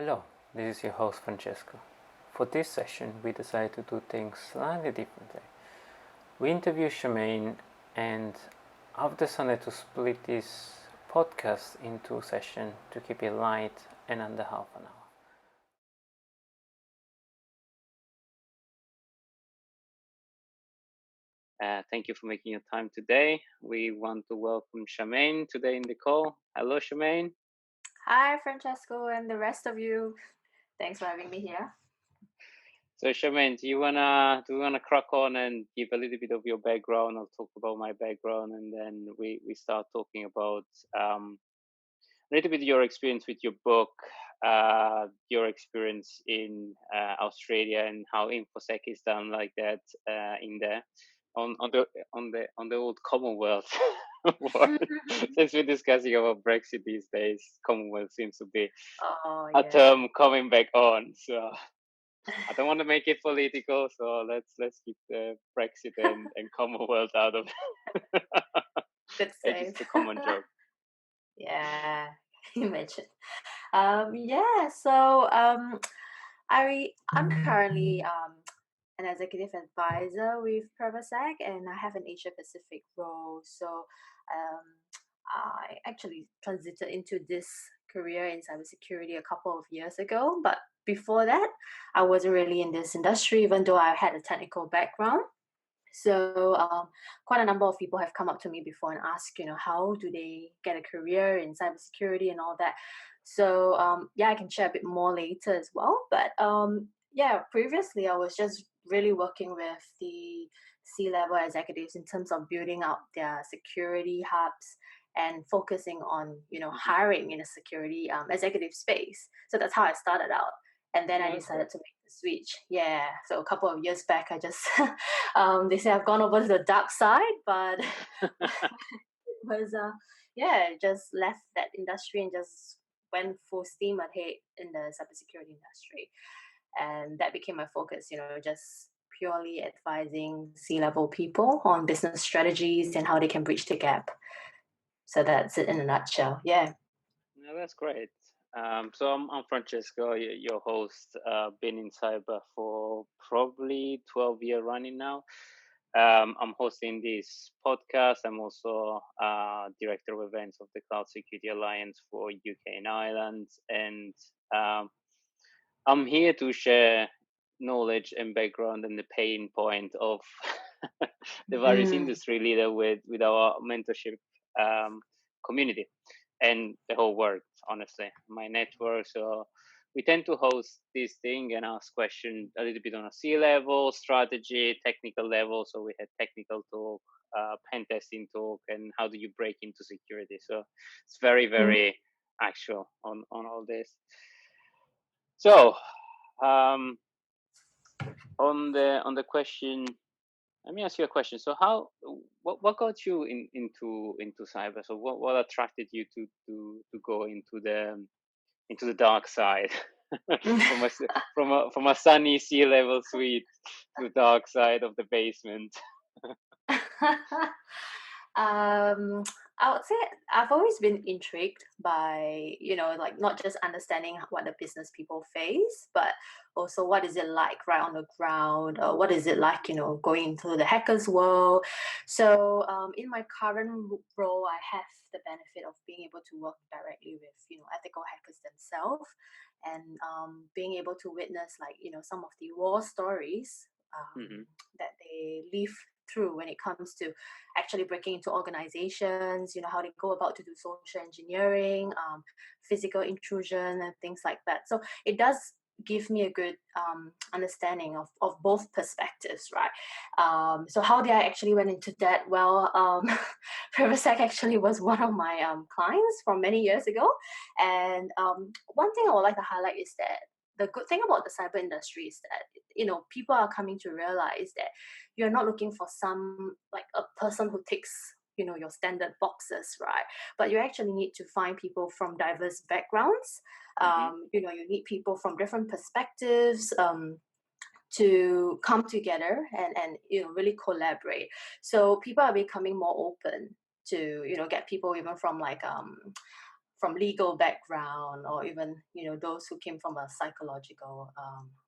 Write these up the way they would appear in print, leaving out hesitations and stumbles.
Hello, this is your host Francesco. For this session, we decided to do things slightly differently. We interviewed Shamane, and I've decided to split this podcast into sessions to keep it light and under half an hour. Thank you for making your time today. We want to welcome Shamane today in the call. Hello, Shamane. Hi, Francesco, and the rest of you. Thanks for having me here. So, Shamane, do you wanna crack on and give a little bit of your background? I'll talk about my background, and then we start talking about a little bit your experience with your book, your experience in Australia, and how InfoSec is done like that in there on the old Commonwealth. Since we're discussing about Brexit these days, Commonwealth seems to be a term coming back on. So I don't want to make it political, so let's keep the Brexit and Commonwealth out of it. Good It's save. just a common joke. Yeah, imagine. So I'm currently an executive advisor with Cybersec, and I have an Asia Pacific role. So I actually transited into this career in cybersecurity a couple of years ago, but before that, I wasn't really in this industry, even though I had a technical background. So quite a number of people have come up to me before and asked, how do they get a career in cybersecurity and all that. So I can share a bit more later as well. But previously I was just really working with the C-level executives in terms of building up their security hubs and focusing on, hiring in a security executive space. So that's how I started out. And then I decided to make the switch. Yeah. So a couple of years back, I just, they say I've gone over to the dark side, but it was, just left that industry and just went full steam ahead in the cybersecurity industry. And that became my focus, just purely advising C-level people on business strategies and how they can bridge the gap. So that's it in a nutshell. Yeah. No, that's great. So I'm Francesco, your host. Been in cyber for probably 12 years running now. I'm hosting this podcast. I'm also director of events of the Cloud Security Alliance for UK and Ireland, and I'm here to share knowledge and background and the pain point of the various industry leader with our mentorship community and the whole world, honestly, my network. So we tend to host this thing and ask questions a little bit on a C-level, strategy, technical level. So we had technical talk, pen testing talk, and how do you break into security. So it's very, very actual on all this. So on the question, let me ask you a question. So what got you into cyber? So what attracted you to go into the dark side from a sunny sea-level suite to dark side of the basement? I would say I've always been intrigued by, like not just understanding what the business people face, but also what is it like right on the ground, or what is it like, going into the hackers world. So in my current role, I have the benefit of being able to work directly with, ethical hackers themselves, and being able to witness some of the war stories that they live through when it comes to actually breaking into organizations, how they go about to do social engineering, physical intrusion and things like that. So it does give me a good understanding of both perspectives, right? So how did I actually went into that? Well, Cybersec actually was one of my clients from many years ago. And one thing I would like to highlight is that the good thing about the cyber industry is that people are coming to realize that you're not looking for some like a person who ticks your standard boxes, right? But you actually need to find people from diverse backgrounds. You need people from different perspectives to come together and really collaborate. So people are becoming more open to get people even from from legal background, or even those who came from a psychological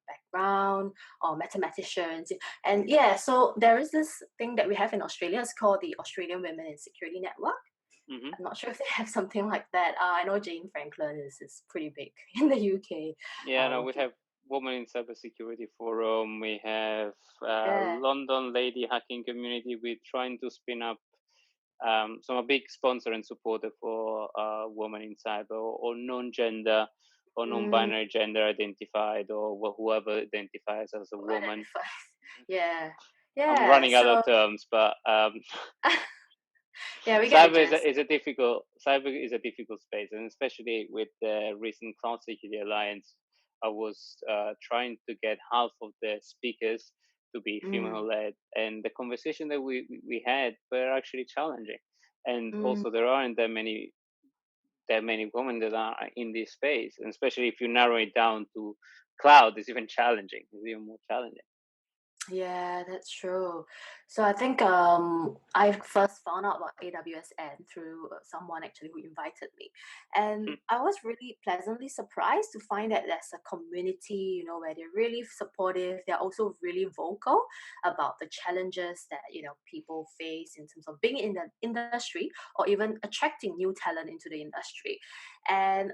background, or mathematicians. And yeah, so there is this thing that we have in Australia. It's called the Australian Women in Security Network. Hmm. I'm not sure if they have something like that. I know Jane Franklin is pretty big in the UK, Yeah, no, we working. have Women in Cybersecurity Forum. We have Yeah. London Lady Hacking Community. We're trying to spin up. So I'm a big sponsor and supporter for women in cyber, or non-gender or Mm, non-binary gender identified, or whoever identifies as a who woman. identifies. Yeah. I'm Yeah. running out of So terms, but yeah, we get the gist. cyber is a difficult space, and especially with the recent Cloud Security Alliance, I was trying to get half of the speakers to be Mm, female-led, and the conversation that we had were actually challenging. And mm. also, there aren't that many women that are in this space, and especially if you narrow it down to cloud, it's even challenging. It's even more challenging. Yeah, that's true. So I think I first found out about AWSN through someone actually who invited me, and I was really pleasantly surprised to find that there's a community, where they're really supportive. They're also really vocal about the challenges that people face in terms of being in the industry, or even attracting new talent into the industry. And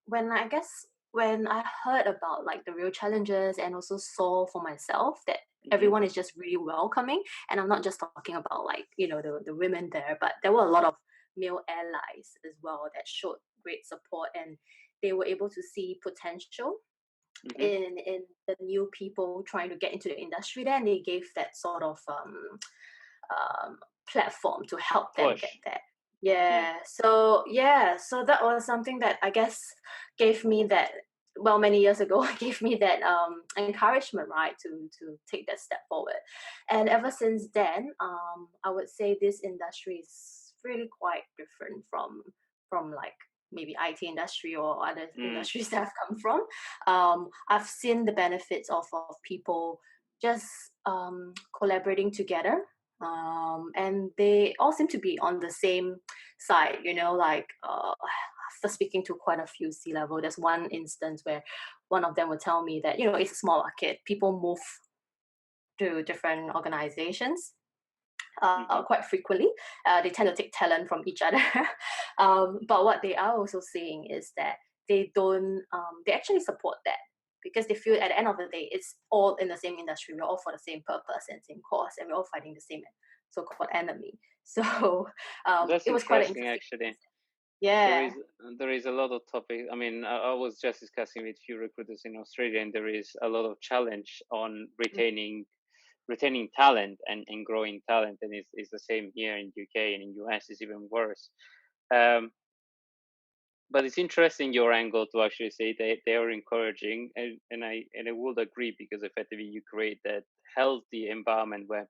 when I heard about like the real challenges, and also saw for myself that Hmm. everyone is just really welcoming, and I'm not just talking about like the women there, but there were a lot of male allies as well that showed great support, and they were able to see potential Hmm. in the new people trying to get into the industry. Then they gave that sort of platform to help them get Push. there. Yeah. So that was something that I guess gave me that, well, many years ago, gave me that encouragement, right, to take that step forward. And ever since then, I would say this industry is really quite different from like maybe IT industry or other Mm. industries that I've come from. I've seen the benefits of people just collaborating together, and they all seem to be on the same side, like after speaking to quite a few C-level, there's one instance where one of them would tell me that it's a small market, people move to different organizations Hmm. quite frequently. They tend to take talent from each other. But what they are also saying is that they don't, they actually support that, because they feel at the end of the day, it's all in the same industry. We're all for the same purpose and same cause, and we're all fighting the same so-called enemy. So That's it was quite an interesting, interesting. actually. There Yeah. is there is a lot of topic. I mean, I was just discussing with few recruiters in Australia, and there is a lot of challenge on retaining talent and growing talent, and it's the same here in UK, and in US is even worse. Um, but it's interesting your angle to actually say they are encouraging, and I would agree, because effectively you create that healthy environment where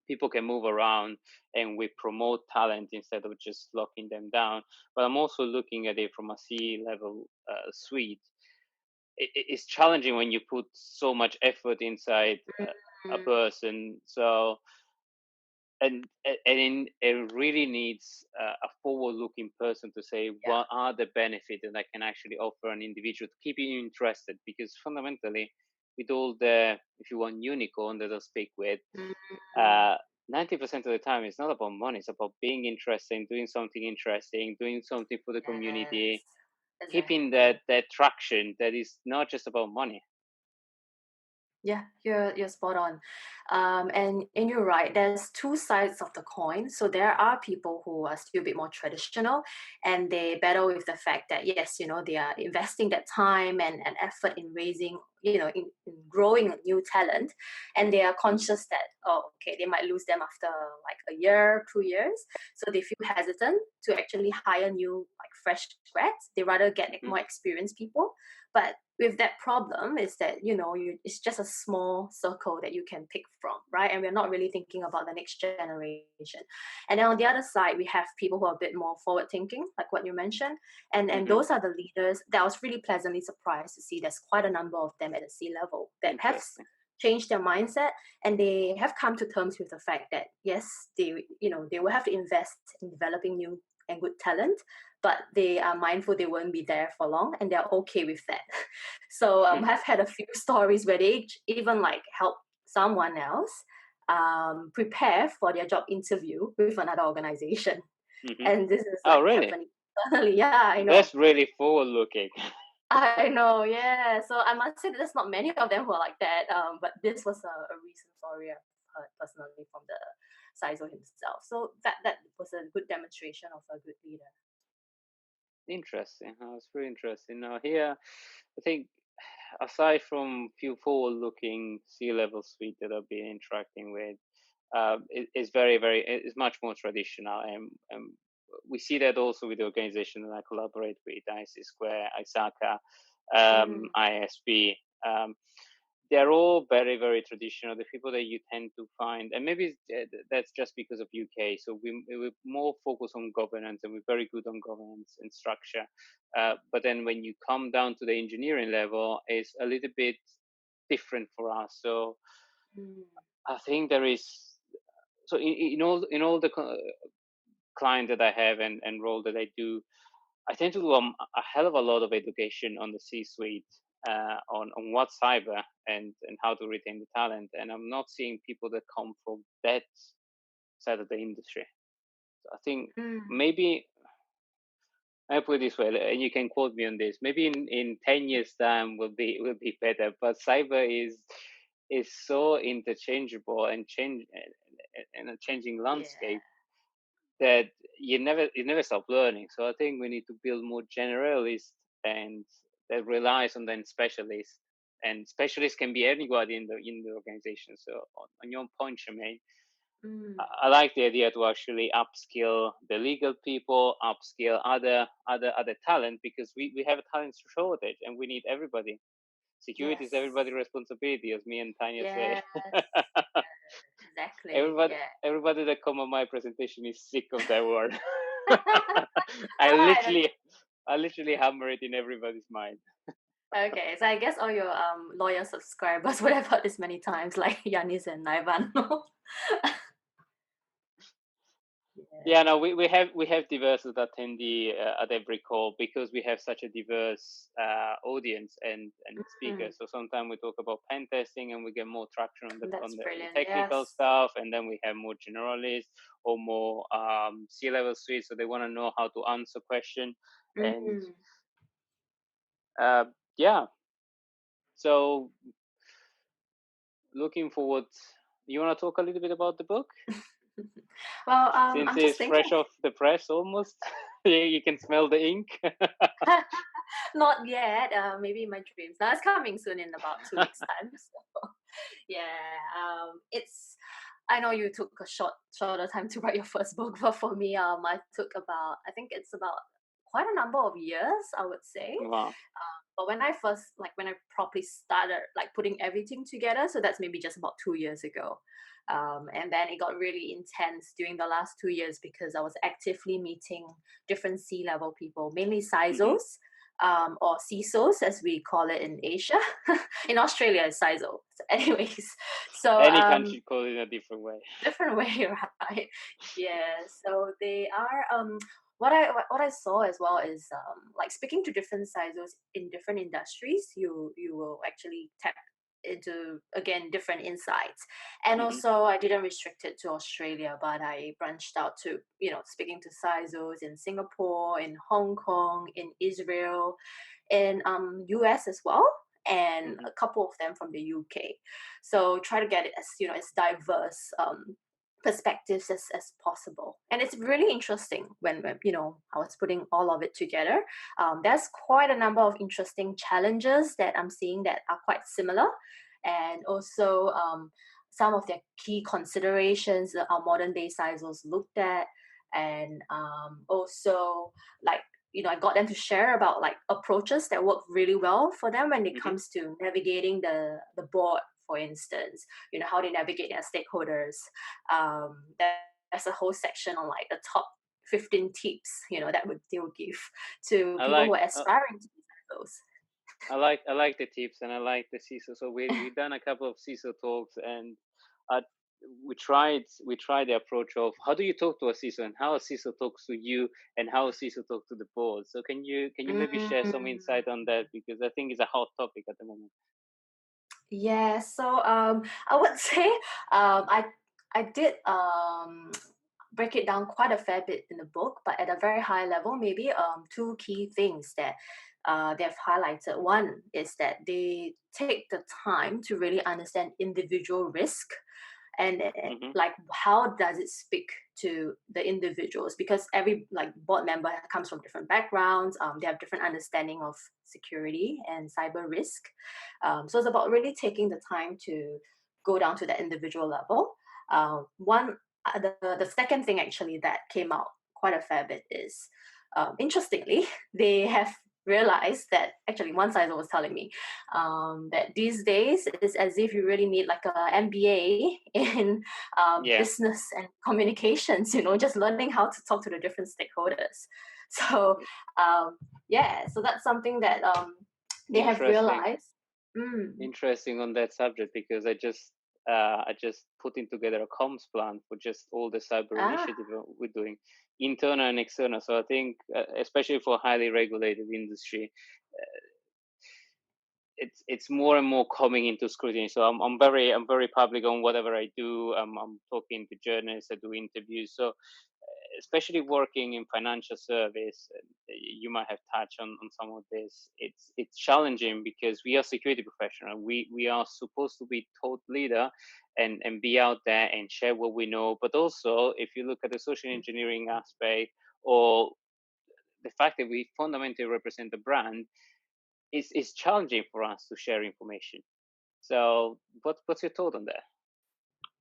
people can move around, and we promote talent instead of just locking them down. But I'm also looking at it from a C level suite. It's challenging when you put so much effort inside a Mm, person. So it really needs a forward-looking person to say yeah. what are the benefits that I can actually offer an individual to keep you interested. Because fundamentally, with all the, if you want, unicorn that I speak with, Mm, uh, 90% of the time it's not about money. It's about being interesting, doing something for the yes, community, keeping exactly. that traction that is not just about money. Yeah, you're spot on, and you're right. There's two sides of the coin. So there are people who are still a bit more traditional, and they battle with the fact that yes, they are investing that time and effort in raising, in growing new talent, and they are conscious that, oh, okay, they might lose them after like a year, 2 years, so they feel hesitant to actually hire new like fresh grads. They rather get like, Hmm. more experienced people, but with that problem is that it's just a small circle that you can pick from, right? And we're not really thinking about the next generation. And then on the other side, we have people who are a bit more forward thinking, like what you mentioned, and Hmm. those are the leaders that I was really pleasantly surprised to see. There's quite a number of them at the C-level that have Interesting. changed their mindset, and they have come to terms with the fact that yes, they will have to invest in developing new and good talent, but they are mindful they won't be there for long, and they're okay with that. So I've had a few stories where they even like help someone else prepare for their job interview with another organization, Hmm. and this is Oh, like really? happening internally. Yeah, I know. That's really forward looking. I know, yeah. So I must say that there's not many of them who are like that. But this was a recent story I've heard personally from the CISO himself. So that was a good demonstration of a good leader. Interesting. It's really interesting. Now here, I think aside from few forward-looking C-level suite that I've been interacting with, it's it's much more traditional, and we see that also with the organization that I collaborate with, IC Square, ISACA, Mm, ISB. They're all very traditional. The people that you tend to find, and maybe that's just because of UK. So we more focus on governance, and we're very good on governance and structure. But then when you come down to the engineering level, it's a little bit different for us. So mm, I think there is, so in all the client that I have and role that I do, I tend to do a hell of a lot of education on the C-suite, on what cyber and how to retain the talent. And I'm not seeing people that come from that side of the industry. So I think mm. maybe I put it this way, and you can quote me on this. Maybe in 10 years' time will be better. But cyber is so interchangeable and change and a changing Yeah. landscape that you never stop learning. So I think we need to build more generalists and that relies on then specialists. And specialists can be anybody in the organization. So on your point, Shamaine, Mm. I like the idea to actually upskill the legal people, upskill other talent, because we have a talent shortage and we need everybody. Security is Yes. everybody's responsibility, as me and Tanya say. Yes. Exactly. everybody Yeah. everybody that come on my presentation is sick of that word. I Right. literally I literally hammer it in everybody's mind. Okay. So I guess all your loyal subscribers would have heard this many times, like Yanis and Naivan. Yeah, Yeah. no, we have diverse attendee at every call because we have such a diverse audience and Mm, speakers. So sometimes we talk about pen testing and we get more traction on the that's on the, on the brilliant. technical Yes. stuff, and then we have more generalists or more C-level suite. So they want to know how to answer question, and Mm. uh, yeah. So looking forward. You want to talk a little bit about the book Well, since I'm just it's thinking. fresh off the press almost. You can smell the ink. Not yet. Maybe in my dreams. Now it's coming soon in about 2 weeks' time. So yeah, it's. I know you took a shorter time to write your first book, but for me, I took about. I think it's about quite a number of years, I would say. Wow. But when I first, like, when I properly started, like, putting everything together, so that's maybe just about 2 years ago. And then it got really intense during the last 2 years because I was actively meeting different C-level people, mainly Hmm. CISOs, or CISOs as we call it in Asia. In Australia, it's CISO. So anyways, so Any country call it a different way. different way, right? Yeah. So they are what I saw as well is like speaking to different CISOs in different industries, you will actually tap into again different insights. And Hmm. also I didn't restrict it to Australia, but I branched out to, speaking to CISOs in Singapore, in Hong Kong, in Israel, in US as well, and Hmm. a couple of them from the UK. So try to get it as, as diverse perspectives as possible. And it's really interesting when I was putting all of it together. There's quite a number of interesting challenges that I'm seeing that are quite similar, and also some of the key considerations that our modern day CISOs looked at, and also, like, I got them to share about like approaches that work really well for them when it Hmm. comes to navigating the board, for instance, how they navigate their stakeholders. There's a whole section on like the top 15 tips, that they would give to I people who like are aspiring to be those. I like the tips and I like the CISO. So we've done a couple of CISO talks, and we tried the approach of how do you talk to a CISO and how a CISO talks to you and how a CISO talks to the board. So can you maybe share some insight on that, because I think it's a hot topic at the moment. Yeah, so I would say I did break it down quite a fair bit in the book, but at a very high level, maybe two key things that they've highlighted. One is that they take the time to really understand individual risk, and Mm-hmm. like how does it speak to the individuals, because every like board member comes from different backgrounds, they have different understanding of security and cyber risk, so it's about really taking the time to go down to that individual level. One the second thing actually that came out quite a fair bit is, interestingly, they have realized that actually one CISO was telling me that these days it's as if you really need like a MBA in Yeah. business and communications, just learning how to talk to the different stakeholders. So yeah, so that's something that they have Interesting. realized. Mm. Interesting on that subject, because I just putting together a comms plan for just all the cyber Ah, initiative we're doing, internal and external. So I think, especially for highly regulated industry, it's more and more coming into scrutiny. So I'm very public on whatever I do. I'm talking to journalists, I do interviews. So especially working in financial service, you might have touched on some of this. It's challenging because we are security professional. We are supposed to be thought leader and be out there and share what we know. But also, if you look at the social engineering aspect, or the fact that we fundamentally represent the brand, is challenging for us to share information. So what's your thought on that?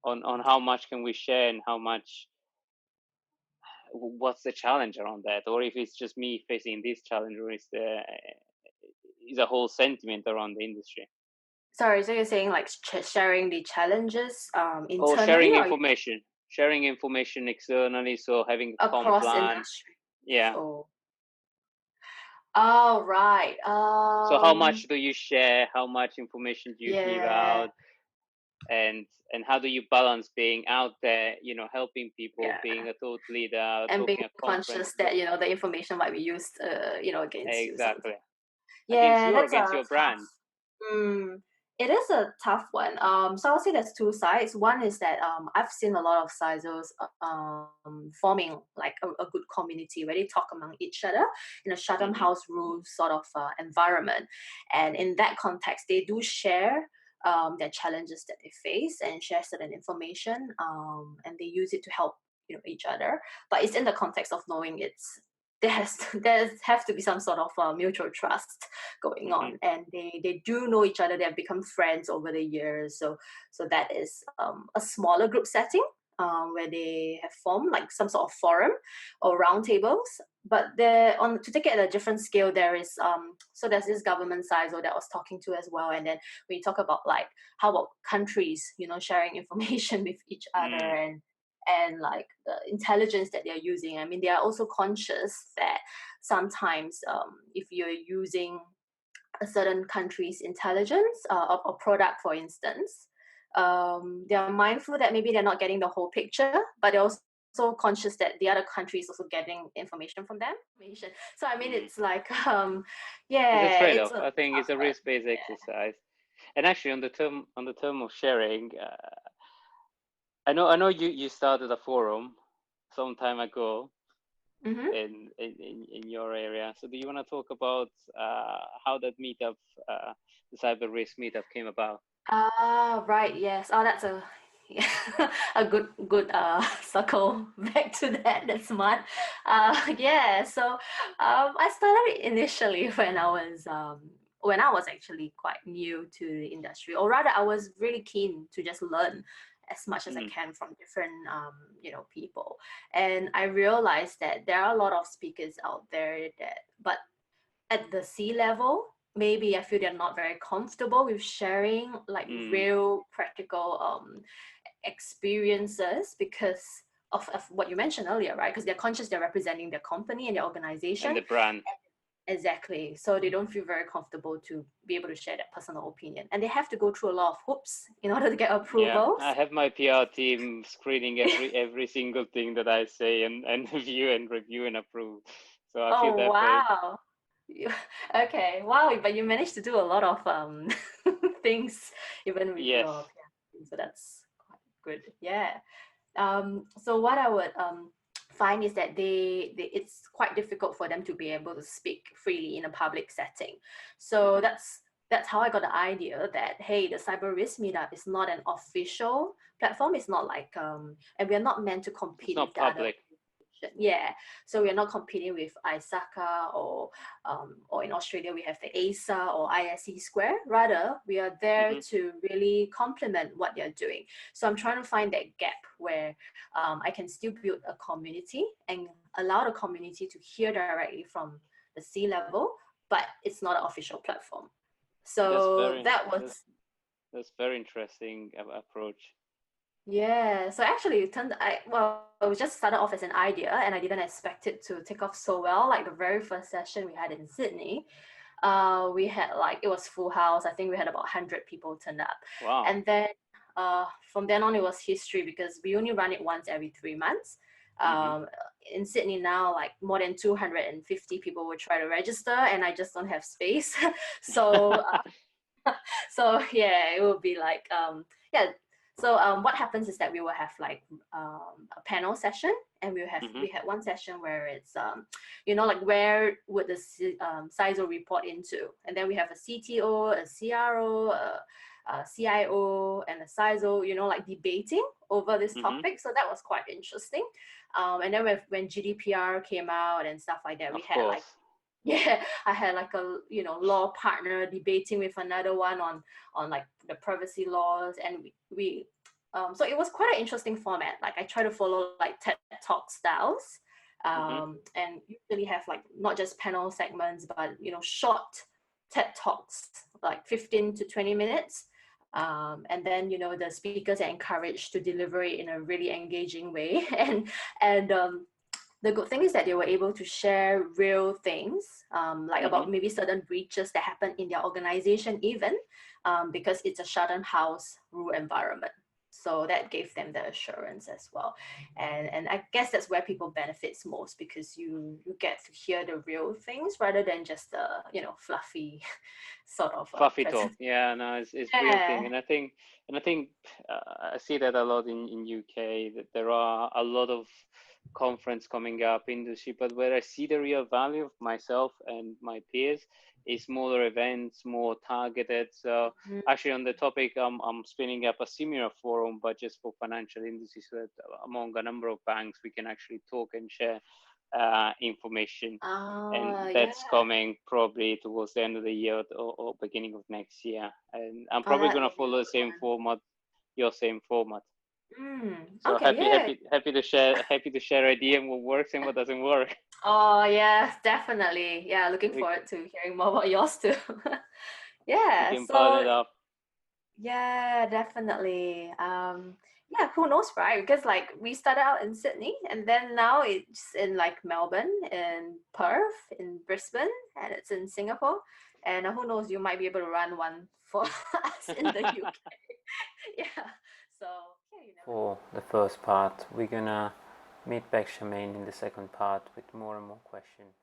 On how much can we share and how much, what's the challenge around that, or if it's just me facing this challenge, or is a whole sentiment around the industry, sorry, so you're saying like sharing the challenges or internally or sharing information externally, so having a comm across plan. industry? Yeah. Oh, oh right. So how much do you share, how much information do you give Yeah, out, and how do you balance being out there, helping people, yeah, being a thought leader, and being talking at conscious conferences, that the information might be used, against you exactly, sometimes. against Yeah, you or that's a against your tough. brand. Mm, it is a tough one. So I'll say there's two sides. One is that I've seen a lot of CISOs forming like a good community where they talk among each other in a Chatham Hmm. House rules sort of environment, and in that context, they do share their challenges that they face and share certain information, and they use it to help each other. But it's in the context of knowing there have to be some sort of mutual trust going Hmm. on, and they do know each other. They have become friends over the years, so that is a smaller group setting, where they have formed like some sort of forum or roundtables. But there, on to take it at a different scale, there is so there's this government CISO that I was talking to as well, and then we talk about like how about countries sharing information with each other, Mm. and like the intelligence that they're using. I mean, they are also conscious that sometimes if you're using a certain country's intelligence or product, for instance, they are mindful that maybe they're not getting the whole picture, but they're also conscious that the other country is also getting information from them. So I mean, Mm. it's like, It's a yeah, it's trade-off. a I think tough it's a one. risk-based exercise. And actually, on the term of sharing, I know you started a forum some time ago Hmm. in your area. So do you want to talk about how that meetup, the cyber risk meetup, came about? Ah, right. Yes. Oh, that's a a good circle back to that. That's smart. Yeah. So, I started initially when I was actually quite new to the industry, or rather, I was really keen to just learn as much as I Mm. can from different people, and I realized that there are a lot of speakers out there but at the sea level, maybe I feel they're not very comfortable with sharing like Mm. real practical experiences because of what you mentioned earlier, right? Because they're conscious they're representing their company and their And organization. the brand. Exactly. So they don't feel very comfortable to be able to share that personal opinion. And they have to go through a lot of hoops in order to get Yeah, approvals. I have my PR team screening every single thing that I say and review and approve. So I feel Oh, that pain. wow. Okay, wow, but you managed to do a lot of things even with Yes, your PhD, so that's quite good. Yeah. So what I would find is that they it's quite difficult for them to be able to speak freely in a public setting. So hmm that's how I got the idea that hey, the Cyber Risk Meetup is not an official platform. It's not like and we're not meant to it's compete not with the other. public. Yeah, so we're not competing with ISACA or in Australia we have the ASA or ISE Square. Rather, we are there hmm to really complement what they're doing. So I'm trying to find that gap where I can still build a community and allow the community to hear directly from the C level, but it's not an official platform. That's So very that was that's very interesting approach. yeah. So actually, it turned it just started off as an idea, and I didn't expect it to take off so well. Like the very first session we had in Sydney, we had like it was full house. I think we had about 100 people turn up, Wow. and then from then on it was history because we only run it once every 3 months. hmm Um, in Sydney now, like more than 250 people will try to register, and I just don't have space. So so yeah, it will be like yeah. So what happens is that we will have like a panel session, and hmm we had one session where it's like where would the CISO report into, and then we have a CTO, a CRO, a CIO, and a CISO, like debating over this hmm topic. So that was quite interesting. And then when GDPR came out and stuff like that, we Of had like course. yeah, I had like a law partner debating with another one on like the privacy laws, and so it was quite an interesting format. Like I try to follow like TED Talk styles, hmm and usually have like not just panel segments, but short TED Talks, like 15 to 20 minutes. And then the speakers are encouraged to deliver it in a really engaging way, and the good thing is that they were able to share real things, like hmm about maybe certain breaches that happen in their organization, even because it's a shut-down house rule environment. So that gave them the assurance as well, and I guess that's where people benefits most because you get to hear the real things rather than just the fluffy sort of Fluffy talk. present. Yeah, no, it's real thing, Yeah. and I think I see that a lot in UK that there are a lot of conference coming up industry, but where I see the real value of myself and my peers is smaller events, more targeted. So actually, on the topic, I'm spinning up a similar forum, but just for financial industry, so that among a number of banks we can actually talk and share information, and Yeah. that's coming probably towards the end of the year or beginning of next year. And I'm Oh, probably that gonna will be a follow the good same one. format, your same format. So Okay, yeah. happy to share idea and what works and what doesn't work. Oh, yes, definitely. Yeah, looking We forward to hearing more about yours too. we Yeah, can partner so it up. yeah, definitely. Yeah, who knows, right? Because like we started out in Sydney and then now it's in like Melbourne, in Perth, in Brisbane, and it's in Singapore. And who knows, you might be able to run one for us in the UK. Yeah. So yeah, you never know. For the first part, we're gonna meet back Shamane in the second part with more and more questions.